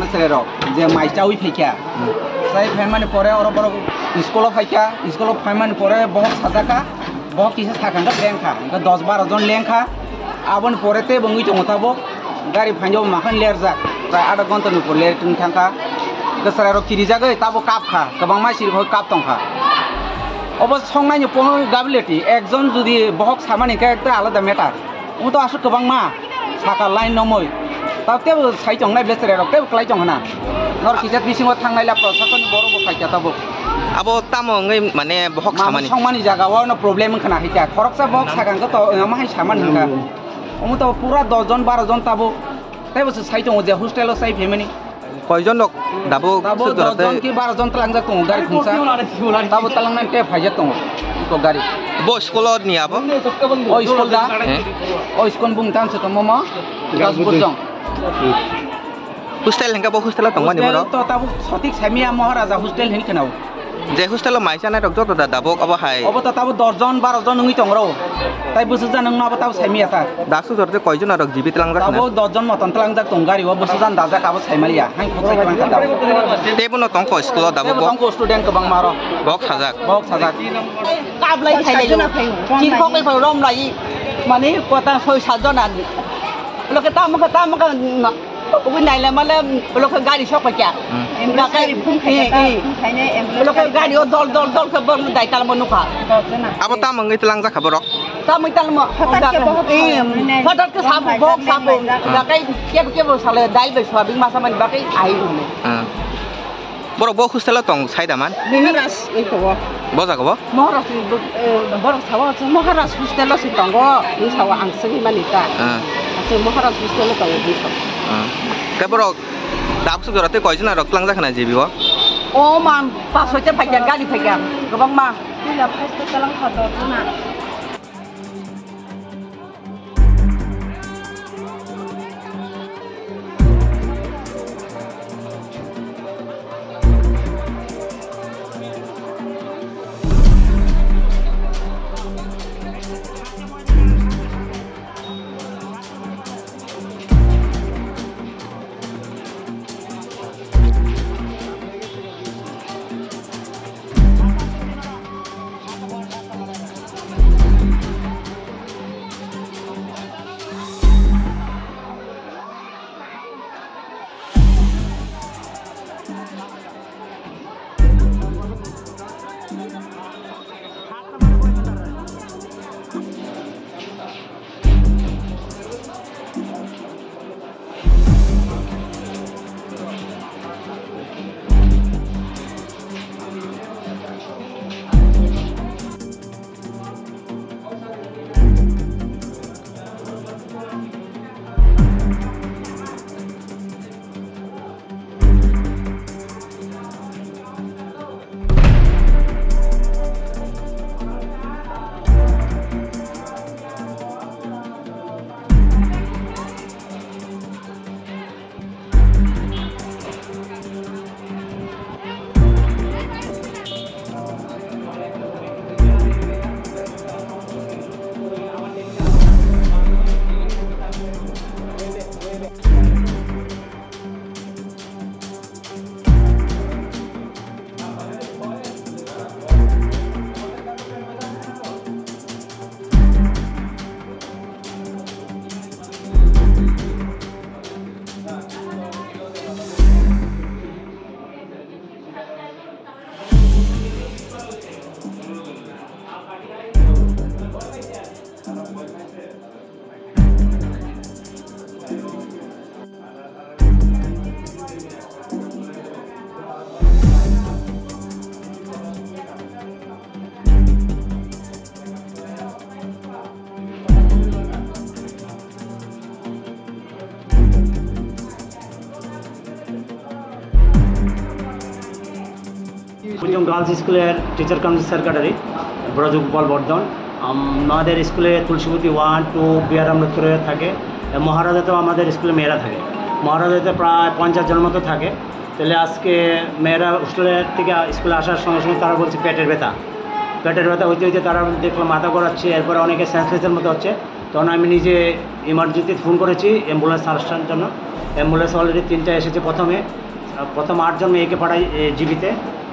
बेसरे जे माइचावी फैखा जाय फैमाने परे और बड़ स्कूल फैखा स्कूल फैमाने परे बहुत साजाका बहुत किसे थाखांगा लेंखा 10-12 जन लेंखा आबन परेते बंगि दङताबो गारि फाइनजाव माखान लेरजा प्राय आधा घन्टानि उपर लेरथिं थांखा गोसरारो किरिजागै ताबो कापखा गोबां मानसिफोर काप दंखा अबस संनायनि पन गाबिलिटी एकजन जुदि बहक सामानि केरेक्टार आलादा मेटार उन तो आसु गोबां मा साका लाइन नमै ताबतेबो साइजंनाय बेसरेरो तेबो क्लाइजं हना नर किजात बिसिङाव थांनायला प्रशासन बर'बो फाइखाताबो abo tamo ngai mane bohok samani samani jaga wa problem khana hita khoroksa box sagan to ma hai saman hanga omo to pura 10 জন 12 জন tabo tebo sai jong je hostel sai family koijon lok dabo 10 জন ki 12 জন talang ja tong gari khungsa tabo talang nan te phai ja tong to gari bo school ni abo o school da o school bung tan se to mama gasbur jong hostel hanga bo hostel tong mani boro to tabo sotik samia maharaja hostel hin kanau যে hostel মাইসানাই rock যত দাবক আবো high of তো তাবো 10 জন 12 জন নই তংরো তাই বুঝু জান নং নাবো তাবো সাইমিয়া তা দাসু জরতে কয়জন আর জীবিত লাংজা তাবো 10 জন মতন তলাংজা তংগারি ও বুঝু জান দাজা কাবো সাইমালিয়া হাই খোসাই কাং দাবো তেবনো তংক স্কুল দাবো তংক স্টুডেন্ট কবাং মারো বক সাজাক কাবলাই খাইলাই চিন খকৈ খৈ রম লাই মানে কতা 6-7 জন আনি লোকে তামকা Ubi naila mala loka gari shoppa kya loka gari o dol ke bor dai tal manuka abo ta mangai telang ja khabarok ta mai tal mo fatat ke sabu bok sabu dakai ke bo sale dai be swabi masa man bakai ai ule borok bo hostela tong saidaman Maharas ito bo jago bo Maharas borok sawa Maharas hostela si tongo ni sawa angsengi manita Maharas hostela tong dito ke borok dabsu jorate koijon ar klangja khana jibi bo o man paso te phaijan gari phaijan gobang ma la phaisto talang khato na girls স্কুলের teacher council secretary Brajagopal বর্ধন। আমাদের স্কুলে Tulsibati 1, 2 BR আম্বেদকরে থাকে। মহারাজাতেও আমাদের স্কুলে মেয়েরা থাকে। মহারাজাতে প্রায় 50 জন মতো থাকে। তাহলে আজকে মেয়েরা হোস্টেলের থেকে স্কুলে আসার সঙ্গে সঙ্গে তারা বলছে পেটের ব্যথা হইতে হইতে তারা দেখলো মাথা ঘোরাচ্ছে, এরপরে অনেকে সেন্সলেসের মতো হচ্ছে। তখন আমি নিজে ইমার্জেন্সিতে ফোন করেছি অ্যাম্বুলেন্স আসার জন্য। অ্যাম্বুলেন্স অলরেডি 3টা এসেছে। প্রথম 8 জন মেয়েকে পাঠাই জিবিতে।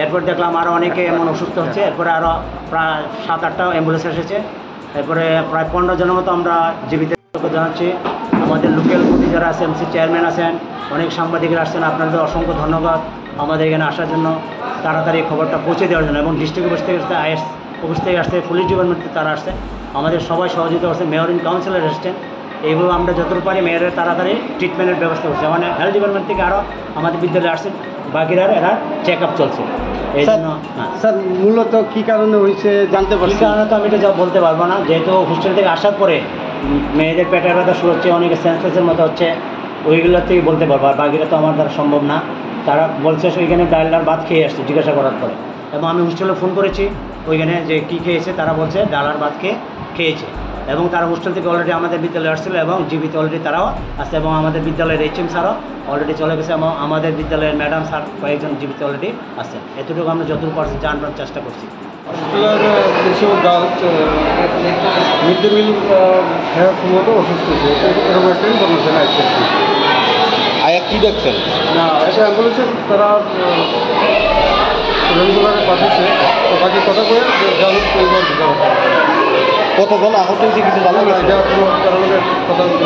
এরপর দেখলাম আরও অনেকে এমন অসুস্থ হচ্ছে। এরপরে আরও প্রায় 7-8টা অ্যাম্বুলেন্স এসেছে। এরপরে প্রায় 15 জনের মতো আমরা জীবিত জানাচ্ছি। আমাদের লোকাল প্রতি যারা আছে, এমসি চেয়ারম্যান আছেন, অনেক সাংবাদিকরা আসছেন, আপনাদের অসংখ্য ধন্যবাদ আমাদের এখানে আসার জন্য, তাড়াতাড়ি খবরটা পৌঁছে দেওয়ার জন্য। এবং ডিস্ট্রিক্ট অফিস থেকে আসছে, পুলিশ ডিপার্টমেন্ট থেকে তারা আসছে, আমাদের সবাই সহযোগিতা করছে, মেয়র ইন কাউন্সিলর এসছেন। এইভাবে আমরা যতটুকু পারি মেয়রের তাড়াতাড়ি ট্রিটমেন্টের ব্যবস্থা করছি। মানে হেলথ ডিপার্টমেন্ট থেকে আরও আমাদের বিদ্যালয়ে আসছেন, বাকিরা এরা চেক আপ চলছে। এই জন্য স্যার মূলত কী কারণে হয়েছে জানতে পারছি? কী কারণে তো আমি এটা বলতে পারবো না, যেহেতু হোস্টেল থেকে আসার পরে মেয়েদের পেটের ব্যথা শুরু হচ্ছে, অনেকে সেন্সেসের মতো হচ্ছে, ওইগুলোর থেকে বলতে পারবো। আর বাকিরা তো আমার দ্বারা সম্ভব না। তারা বলছে ওইখানে ডাল আর ভাত খেয়ে আসছে জিজ্ঞাসা করার পরে। এবং আমি হোস্টেলে ফোন করেছি ওইখানে যে কী খেয়েছে, তারা বলছে ডাল আর ভাত খেয়েছে। এবং তারা হোস্টেল থেকে অলরেডি আমাদের বিদ্যালয়ে আসছিল এবং জীবিত অলরেডি তারাও আসছে। এবং আমাদের বিদ্যালয়ের HM স্যারও অলরেডি চলে গেছে এবং আমাদের বিদ্যালয়ের ম্যাডাম স্যার কয়েকজন জীবিত অলরেডি আসছে। এতটুকু আমরা যতটুকু পারছি জানার চেষ্টা করছি। মিড ডে মিল খাওয়ার সম্ভবত অসুস্থ হয়েছে, এরকম একটা ইনফরমেশন আছে। আয়া কি দেখছেন? না, এটা অ্যাম্বুলেন্সে তারা রেগুলারে পাঠিয়েছে, তো বাকি কথা করে কতজন আহত হয়েছে কিছু জানা গেছে? এটা কোনো কারণে কথা বলতে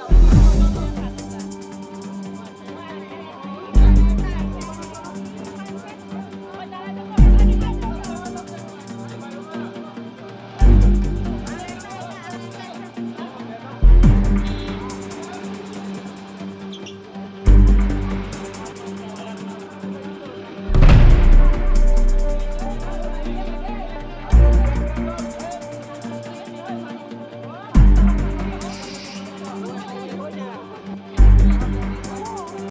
Thank you.